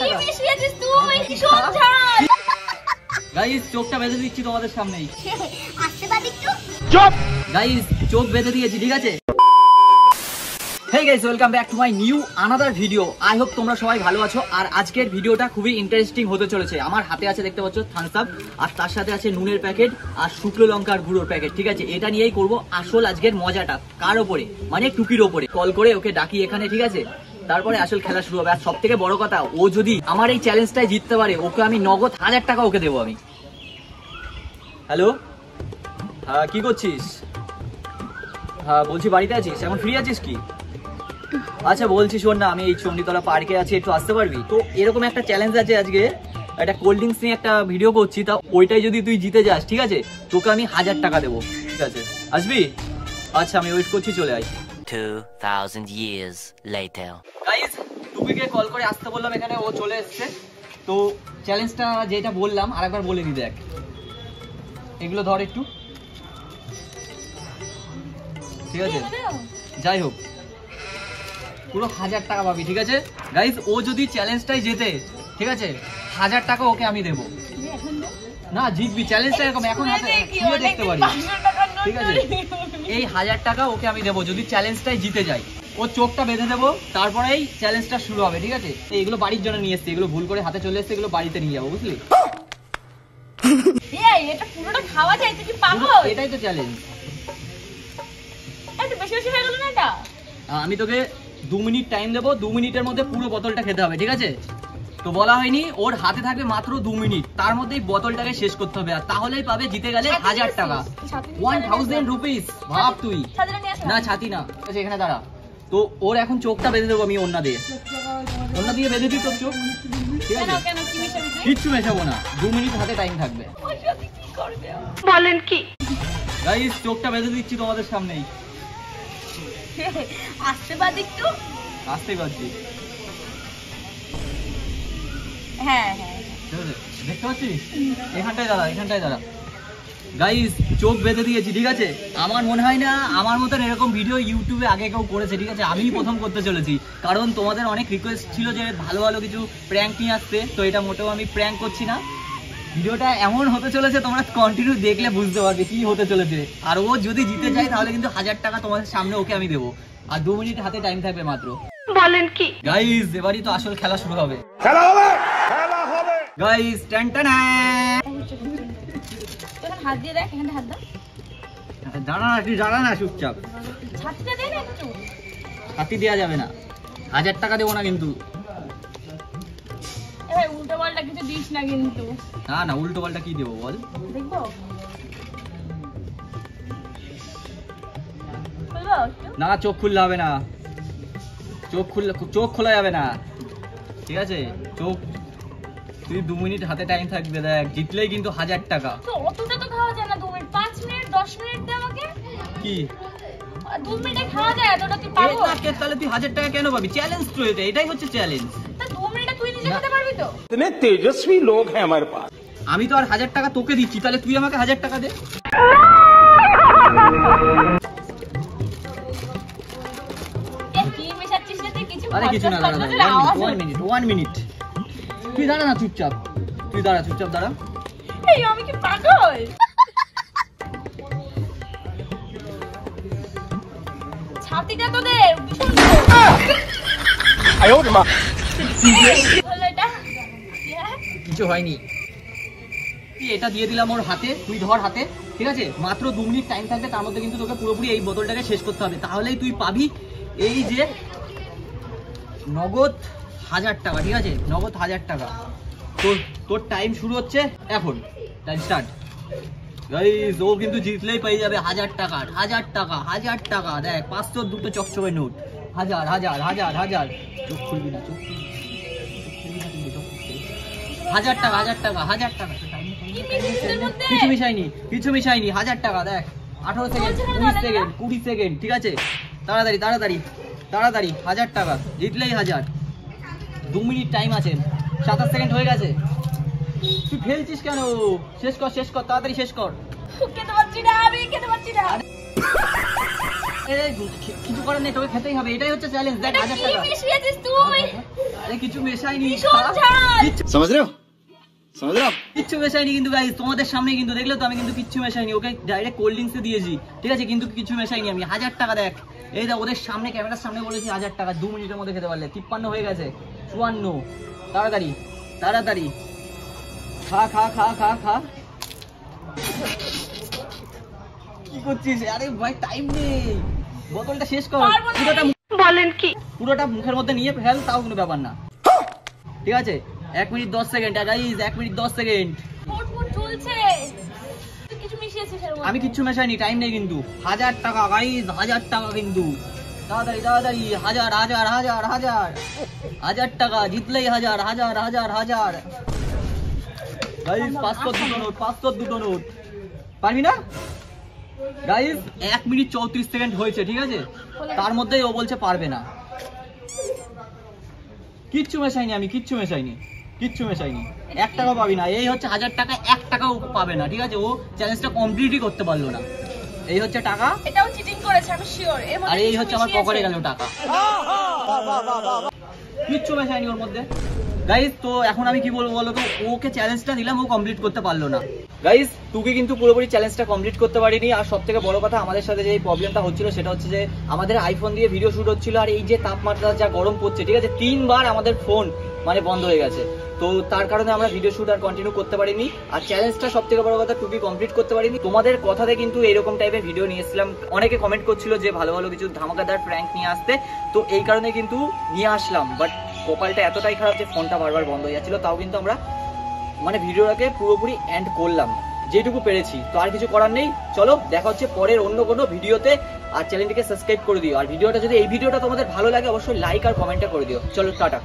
টাকা গাইস চোখটা বেঁধে দিচ্ছি তোমাদের সামনেই। গাইস চোখ বেঁধে দিয়েছি, ঠিক আছে? Hey guys, welcome back to my new another video. I hope তোমরা সবাই ভালো আছো। আর আজকের ভিডিওটা খুবই ইন্টারেস্টিং হতে চলেছে। আমার হাতে আছে, দেখতে পাচ্ছ, থামস আপ, আর তার সাথে আছে নুনের প্যাকেট আর শুকনো লঙ্কার গুঁড়োর প্যাকেট, ঠিক আছে? এটা নিয়েই করব আসল আজকের মজাটা। কার ওপরে? মানে টুকির ওপরে। কল করে ওকে ডাকি এখানে, ঠিক আছে? তারপরে আসল খেলা শুরু হবে। আর সব থেকে বড় কথা, ও যদি আমার এই চ্যালেঞ্জটাই জিততে পারে, ওকে আমি নগদ 1000 টাকা ওকে দেবো আমি। হ্যালো, হ্যাঁ কি করছিস? হ্যাঁ বলছি বাড়িতে আছিস? এখন ফ্রি আছিস কি? আচ্ছা বলছি শোন না, আমি এই চণ্ডীতলা পার্কে আছি, একটু আসতে পারবি? তো এরকম একটা চ্যালেঞ্জ আছে আজকে, একটা কোল্ড ড্রিঙ্কস নিয়ে একটা ভিডিও করছি, তা ওইটাই যদি তুই জিতে যাস, ঠিক আছে, তোকে আমি 1000 টাকা দেবো, ঠিক আছে? আসবি? আচ্ছা আমি ওয়েট করছি, চলে আয়। 2000 years later. গাইস টুপিকে কল করে আসতে বললাম, এখানে ও চলে এসেছে। তো চ্যালেঞ্জটা যেটা বললাম আরেকবার বলে দি, দেখ এগুলো ধর একটু, ঠিক আছে? যাই হোক পুরো 1000 টাকা পাবি, ঠিক আছে? গাইস ও যদি চ্যালেঞ্জটাই জেতে, ঠিক আছে, 1000 টাকা ওকে আমি দেবো। না জিতবি, চ্যালেঞ্জটা এরকম, এখন তুইও দেখতে পারিস, ঠিক আছে? এই 1000 টাকা ওকে আমি দেবো যদি চ্যালেঞ্জটাই জিতে যায়। ও চোখটা বেঁধে দেবো, তারপরেই চ্যালেঞ্জটা শুরু হবে, ঠিক আছে? এইগুলো বাড়ির জন্য নিয়ে এসছি, এগুলো ভুল করে হাতে চলে এসছে, এগুলো বাড়িতে নিয়ে যাবো, বুঝলি? এটা পুরোটা খাওয়া যায়, তুই কি পাগল? এটাই তো চ্যালেঞ্জ। একটু বেশি বেশি হয়ে গেল না এটা? আমি তোকে 2 মিনিট টাইম দেবো, 2 মিনিটের মধ্যে পুরো বোতলটা খেতে হবে, ঠিক আছে? তো বলা হয়নি, ওর হাতে থাকবে মাত্র 2 মিনিট, তার মধ্যেই বোতলটাকে শেষ করতে হবে, আর তাহলেই পাবে জিতে গেলে 1000 টাকা, 1000 রুপিস। ভাব তুই। না ছাতি না, আচ্ছা এখানে দাঁড়া। তো ওর এখন চোখটা বেঁধে দেবো আমি ওন্না দিয়ে, ওন্না দিয়ে বেঁধে দিই তোর চোখ, ঠিক আছে? কিচ্ছু মেশাবো না, 2 মিনিট হাতে টাইম থাকবে। বলেন কি? গাইস চোখটা বেঁধে দিচ্ছি তোমাদের সামনেই। আসতে পার একটু? আসতেই পারছি। হ্যাঁ হ্যাঁ দেখতে পাচ্ছিস? এখানটায় দাঁড়া, এখানটায় দাঁড়া। গাইস চোখ বেঁধে দিয়েছি, ঠিক আছে? আমার মনে হয় না আমার মতন এরকম ভিডিও ইউটিউবে আগে কেউ করেছে, ঠিক আছে? আমিই প্রথম করতে চলেছি, কারণ তোমাদের অনেক রিকোয়েস্ট ছিল যে ভালো ভালো কিছু প্র্যাঙ্ক নিয়ে আসতে। তো এটা মোটেও আমি প্র্যাঙ্ক করছি না, ভিডিওটা এমন হতে চলেছে, তোমরা কন্টিনিউ দেখলে বুঝতে পারবে কি হতে চলেছে। আর ও যদি জিতে যায় তাহলে কিন্তু 1000 টাকা তোমাদের সামনে ওকে আমি দেবো, আর 2 মিনিট হাতে টাইম থাকবে মাত্র। বলেন কি? গাইস এবারই তো আসল খেলা শুরু হবে। গাইস টান টান, হাত দিয়ে দেখ, এখানে হাত দাও। দাঁড়া না, তুই দাঁড়া না চুপচাপ। ছাতিটা দে না একটু। হাতি দেওয়া যাবে না, 1000 টাকা দেবো না কিন্তু। ভাই উল্টো পাল্টা কিছু দিস না কিন্তু। না না, উল্টো পাল্টা কি দেবো বল? দেখবো না, চোখ খুললে হবে না, চোখ খোলা যাবে না, ঠিক আছে? চোখ তুই 2 মিনিট হাতে টাইম থাকবে, দেখ জিতলেই কিন্তু 1000 টাকা। তো অতটা তো খাওয়া যায় না, 2 মিনিট, 5 মিনিট, 10 মিনিট দে আমাকে। কি 2 মিনিটে খাওয়া যায়? এতটা তুই পারবি? তাহলে তুই 1000 টাকা কেন পাবি? চ্যালেঞ্জ তো এটাই হচ্ছে চ্যালেঞ্জ। তা 2 মিনিটে তুই নিজে খেতে পারবি তো? इतने तेजस्वी लोग हैं हमारे पास। আমি তো আর 1000 টাকা তোকে দিচ্ছি, তাহলে তুই আমাকে 1000 টাকা দে। কি মেশাচ্ছিস রে তুই? কিছু আরে কিছু না, দাঁড়া, 1 মিনিট তুই দাঁড়া না চুপচাপ, তুই দাঁড়া, চুপচাপ দাঁড়া। এই আমি কি পাগল? ছাতিটা তো দে, ভীষণ आयो माँ। হলো এটা। কিছু হয়নি, তুই এটা দিয়ে দিলাম ওর হাতে, তুই ধর হাতে, ঠিক আছে? মাত্র 2 মিনিট টাইম থাকবে, তার মধ্যে কিন্তু তোকে পুরোপুরি এই বোতলটাকে শেষ করতে হবে, তাহলেই তুই পাবি এই যে নগদ 1000 টাকা, ঠিক আছে? নগদ 1000 টাকা। তোর টাইম শুরু হচ্ছে এখন, টাইম স্টার্ট। গাইস ও কিন্তু জিতলেই পেয়ে যাবে 1000 টাকা, 1000 টাকা, 1000 টাকা। দেখ 500 দুটো চকচকে নোট, 1000 1000 1000 1000। চোখ খুলবি না, চোখ খুলবি না, 1000 টাকা, 1000 টাকা, 1000 টাকা। কিছু মিশাইনি, 1000 টাকা। দেখ 18 সেকেন্ড, 19 সেকেন্ড, 20 সেকেন্ড, ঠিক আছে? তাড়াতাড়ি তাড়াতাড়ি তাড়াতাড়ি, 1000 টাকা জিতলেই 1000। 2 মিনিট টাইম আছে, 27 সেকেন্ড হয়ে গেছে। তুই ফেলছিস কেন? শেষ কর, শেষ কর, তাড়াতাড়ি শেষ কর। খেতে পারছি না, আমি খেতে পারছি না। কিছু করার নেই, তোকে খেতেই হবে, এটাই হচ্ছে চ্যালেঞ্জ। দেখ এটা 1000 কি টাকা। মিশিয়েছিস তুই? আরে কিছু মেশাইনি, ভীষণ ঝাল। समझ रहे हो समझ रहे हो आप? কিচ্ছু মেশাইনি কিন্তু গাইস, তোমাদের সামনে কিন্তু দেখলে তো আমি কিন্তু কিচ্ছু মেশাইনি, ওকে ডাইরেক্ট কোল্ড ড্রিঙ্কসে দিয়েছি, ঠিক আছে, কিন্তু কিছু মেশাইনি আমি। 1000 টাকা দেখ, এই দেখ ওদের সামনে, ক্যামেরার সামনে বলেছি 1000 টাকা, 2 মিনিটের মধ্যে খেতে পারলে। 53 হয়ে গেছে, 54, তাড়াতাড়ি তাড়াতাড়ি, খা খা খা খা খা। কি করছিস? আরে ভাই টাইম নেই, বোতলটা শেষ কর। পারবো না। পুরোটা বলেন কি? পুরোটা মুখের মধ্যে নিয়ে ফেল, তাও কোনো ব্যাপার না, ঠিক আছে। 1 minute 10 second guys, 1 minute 10 second. Foot foot ঝুলছে। তুই কিছু মিশিয়েছিস এর মধ্যে? আমি কিচ্ছু মেশাইনি, টাইম নেই কিন্তু। 1000 টাকা গাইস, 1000 টাকা কিন্তু, তাড়াতাড়ি তাড়াতাড়ি। 1000 1000 1000 1000 1000 টাকা জিতলেই 1000 1000 1000 1000 গাইস। 500 দুটো নোট, 500 দুটো নোট। পারবি না গাইস? 1 মিনিট 34 সেকেন্ড হয়েছে, ঠিক আছে, তার মধ্যেই ও বলছে পারবে না। কিচ্ছু মেশাইনি আমি, কিচ্ছু মেশাইনি, কিচ্ছু মেশাইনি। 1 টাকাও পাবি না। এই হচ্ছে 1000 টাকা, 1 টাকাও পাবে না, ঠিক আছে। ও চ্যালেঞ্জটা কমপ্লিটই করতে পারলো না। এই হচ্ছে টাকা, এটাও চিটিং করেছে, আমি শিওর। এর মধ্যে আর এই কিছু হচ্ছে আমার মিশিয়েছে। পকেটে গেল টাকা। কিচ্ছু মেশাইনি ওর মধ্যে গাইস। তো এখন আমি কি বলবো বলো তো, ওকে চ্যালেঞ্জটা দিলাম, ও কমপ্লিট করতে পারলো না। গাইস তুই কিন্তু পুরোপুরি চ্যালেঞ্জটা কমপ্লিট করতে পারিনি। আর সব থেকে বড় কথা, আমাদের সাথে যে প্রবলেমটা হচ্ছিল সেটা হচ্ছে যে আমাদের আইফোন দিয়ে ভিডিও শুট হচ্ছিল, আর এই যে তাপমাত্রা যা গরম পড়ছে, ঠিক আছে, 3 বার আমাদের ফোন মানে বন্ধ হয়ে গেছে। তো তার কারণে আমরা ভিডিও শুট আর কন্টিনিউ করতে পারিনি, আর চ্যালেঞ্জটা সব থেকে বড় কথা টুকি কমপ্লিট করতে পারিনি। তোমাদের কথাতে কিন্তু এরকম টাইপের ভিডিও নিয়ে এসেছিলাম, অনেকে কমেন্ট করছিল যে ভালো ভালো কিছু ধামাকাদার প্র্যাঙ্ক নিয়ে আসতে, তো এই কারণে কিন্তু নিয়ে আসলাম। বাট কপালটা এতটাই খারাপ যে ফোনটা বারবার বন্ধ হয়ে যাচ্ছিল, তাও কিন্তু আমরা মানে ভিডিওটাকে পুরোপুরি এন্ড করলাম যেটুকু পেরেছি। তো আর কিছু করার নেই, চলো দেখা হচ্ছে পরের অন্য কোনো ভিডিওতে। আর চ্যানেলটিকে সাবস্ক্রাইব করে দিও, আর ভিডিওটা যদি এই ভিডিওটা তোমাদের ভালো লাগে অবশ্যই লাইক আর কমেন্টটা করে দিও। চলো টাটা।